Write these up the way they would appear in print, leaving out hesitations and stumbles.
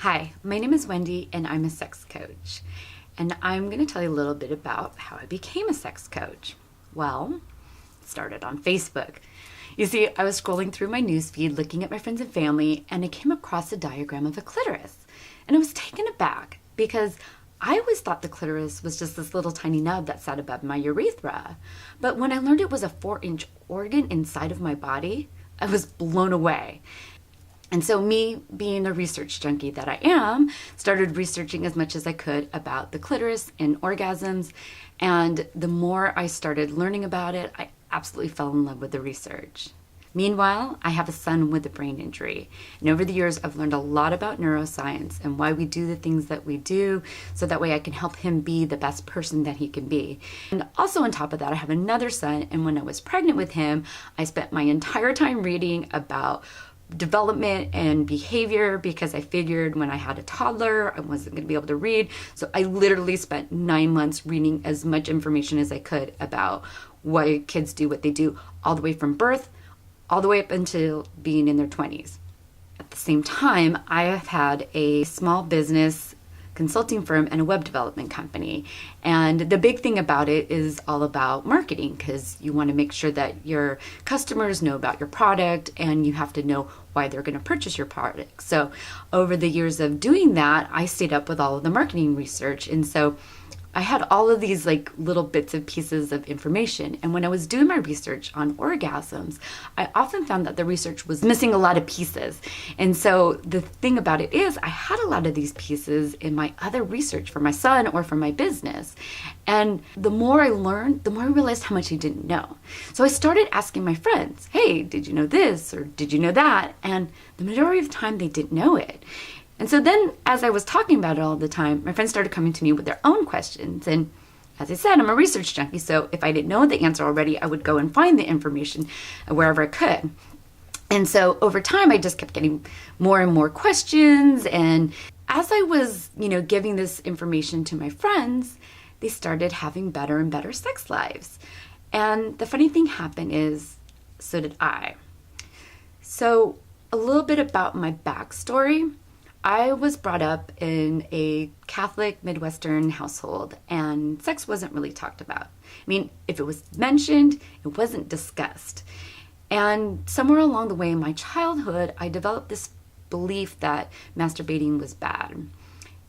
Hi, my name is Wendy and I'm a sex coach. And I'm going to tell you a little bit about how I became a sex coach. Well, it started on Facebook. You see, I was scrolling through my newsfeed looking at my friends and family, and I came across a diagram of a clitoris. And I was taken aback because I always thought the clitoris was just this little tiny nub that sat above my urethra. But when I learned it was a 4-inch organ inside of my body, I was blown away. And so me, being the research junkie that I am, started researching as much as I could about the clitoris and orgasms. And the more I started learning about it, I absolutely fell in love with the research. Meanwhile, I have a son with a brain injury. And over the years, I've learned a lot about neuroscience and why we do the things that we do, so that way I can help him be the best person that he can be. And also on top of that, I have another son. And when I was pregnant with him, I spent my entire time reading about development and behavior because I figured when I had a toddler, I wasn't going to be able to read. So I literally spent 9 months reading as much information as I could about why kids do what they do, all the way from birth, all the way up until being in their 20s. At the same time, I have had a small business consulting firm and a web development company. And the big thing about it is all about marketing, because you want to make sure that your customers know about your product and you have to know why they're going to purchase your product. So over the years of doing that, I stayed up with all of the marketing research. And so I had all of these like little bits and pieces of information. And when I was doing my research on orgasms, I often found that the research was missing a lot of pieces. And so the thing about it is I had a lot of these pieces in my other research for my son or for my business. And the more I learned, the more I realized how much I didn't know. So I started asking my friends, hey, did you know this? Or did you know that? And the majority of the time they didn't know it. And so then, as I was talking about it all the time, my friends started coming to me with their own questions. And as I said, I'm a research junkie, so if I didn't know the answer already, I would go and find the information wherever I could. And so over time, I just kept getting more and more questions. And as I was, giving this information to my friends, they started having better and better sex lives. And the funny thing happened is, so did I. So a little bit about my backstory. I was brought up in a Catholic Midwestern household, and sex wasn't really talked about. I mean, if it was mentioned, it wasn't discussed. And somewhere along the way in my childhood, I developed this belief that masturbating was bad.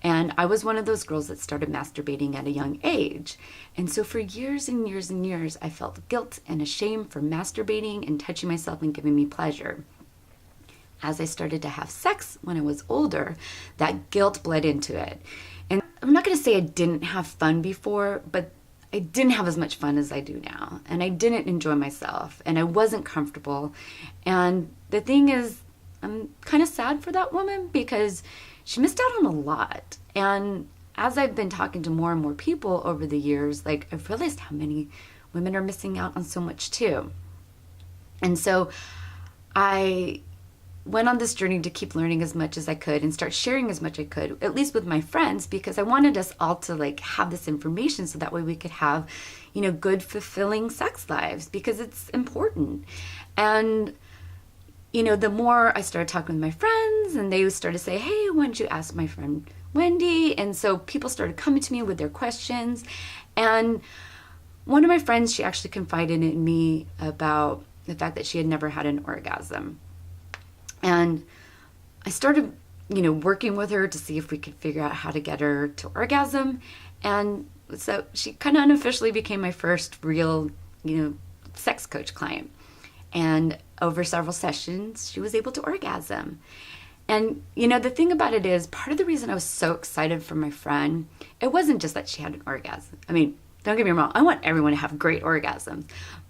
And I was one of those girls that started masturbating at a young age. And so for years and years and years, I felt guilt and ashamed for masturbating and touching myself and giving me pleasure. As I started to have sex when I was older, that guilt bled into it. And I'm not going to say I didn't have fun before, but I didn't have as much fun as I do now. And I didn't enjoy myself, and I wasn't comfortable. And the thing is, I'm kind of sad for that woman because she missed out on a lot. And as I've been talking to more and more people over the years, I've realized how many women are missing out on so much too. And so I went on this journey to keep learning as much as I could and start sharing as much as I could, at least with my friends, because I wanted us all to have this information so that way we could have, good, fulfilling sex lives, because it's important. And, the more I started talking with my friends, and they started to say, hey, why don't you ask my friend Wendy? And so people started coming to me with their questions. And one of my friends, she actually confided in me about the fact that she had never had an orgasm. And I started, working with her to see if we could figure out how to get her to orgasm. And so she kind of unofficially became my first real, sex coach client. And over several sessions, she was able to orgasm. And, the thing about it is, part of the reason I was so excited for my friend, it wasn't just that she had an orgasm. I mean, don't get me wrong, I want everyone to have great orgasms.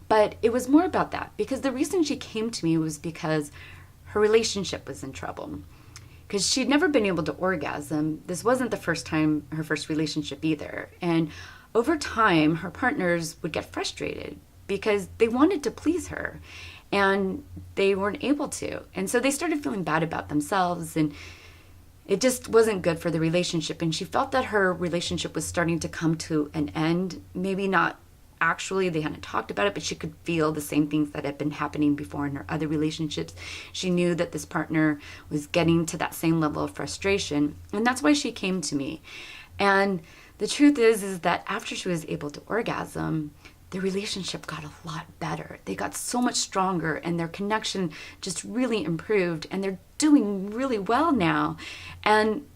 But it was more about that, because the reason she came to me was because her relationship was in trouble, because she'd never been able to orgasm. This wasn't the first time, her first relationship either. And over time, her partners would get frustrated because they wanted to please her and they weren't able to. And so they started feeling bad about themselves, and it just wasn't good for the relationship. And she felt that her relationship was starting to come to an end, maybe not actually, they hadn't talked about it, but she could feel the same things that had been happening before in her other relationships. She knew that this partner was getting to that same level of frustration, and that's why she came to me. And the truth is that after she was able to orgasm, their relationship got a lot better. They got so much stronger, and their connection just really improved, and they're doing really well now. And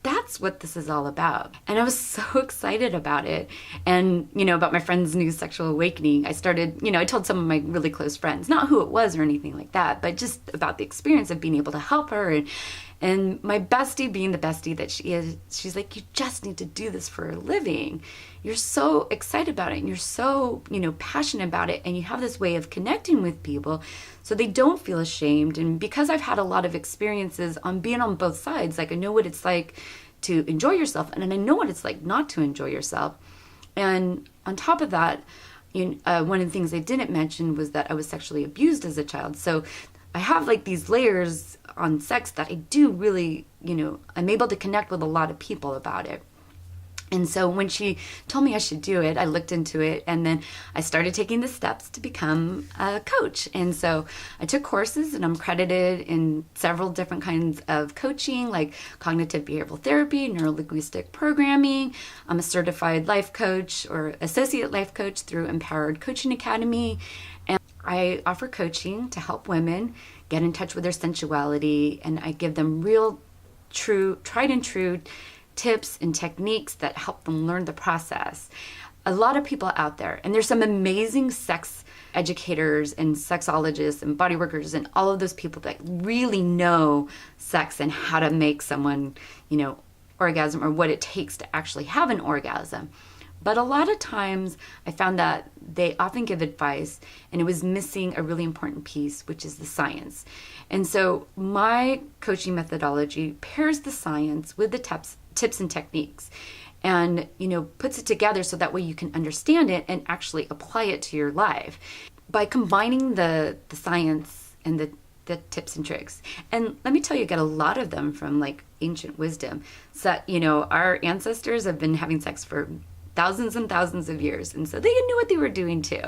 that's what this is all about. And I was so excited about it. And, about my friend's new sexual awakening, I started, I told some of my really close friends, not who it was or anything like that, but just about the experience of being able to help her. And my bestie, being the bestie that she is, she's like, you just need to do this for a living. You're so excited about it, and you're so, passionate about it, and you have this way of connecting with people so they don't feel ashamed. And because I've had a lot of experiences on being on both sides, like I know what it's like to enjoy yourself, and I know what it's like not to enjoy yourself. And on top of that, one of the things I didn't mention was that I was sexually abused as a child. So I have like these layers on sex that I do really, I'm able to connect with a lot of people about it. And so when she told me I should do it, I looked into it, and then I started taking the steps to become a coach. And so I took courses, and I'm credited in several different kinds of coaching, like cognitive behavioral therapy, neuro-linguistic programming. I'm a certified life coach or associate life coach through Empowered Coaching Academy. And I offer coaching to help women get in touch with their sensuality, and I give them real, true, tried and true tips and techniques that help them learn the process. A lot of people out there, and there's some amazing sex educators and sexologists and body workers and all of those people that really know sex and how to make someone, orgasm, or what it takes to actually have an orgasm. But a lot of times I found that they often give advice, and it was missing a really important piece, which is the science. And so my coaching methodology pairs the science with the tips and techniques, and puts it together so that way you can understand it and actually apply it to your life by combining the science and the tips and tricks. And let me tell you, I get a lot of them from like ancient wisdom. So our ancestors have been having sex for thousands and thousands of years, and so they knew what they were doing too.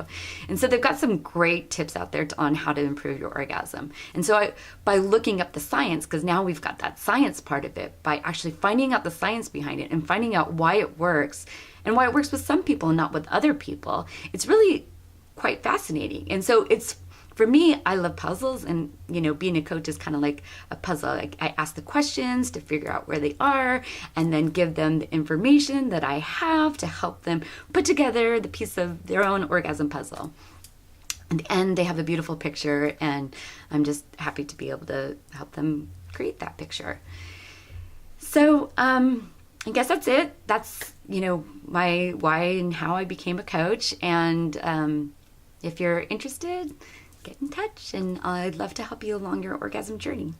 And so they've got some great tips out there on how to improve your orgasm. And so by looking up the science, because now we've got that science part of it, by actually finding out the science behind it and finding out why it works and why it works with some people and not with other people, it's really quite fascinating. And so for me, I love puzzles, and being a coach is kind of like a puzzle. Like I ask the questions to figure out where they are, and then give them the information that I have to help them put together the piece of their own orgasm puzzle. In the end, they have a beautiful picture, and I'm just happy to be able to help them create that picture. So I guess that's it. That's my why and how I became a coach. And if you're interested, get in touch, and I'd love to help you along your orgasm journey.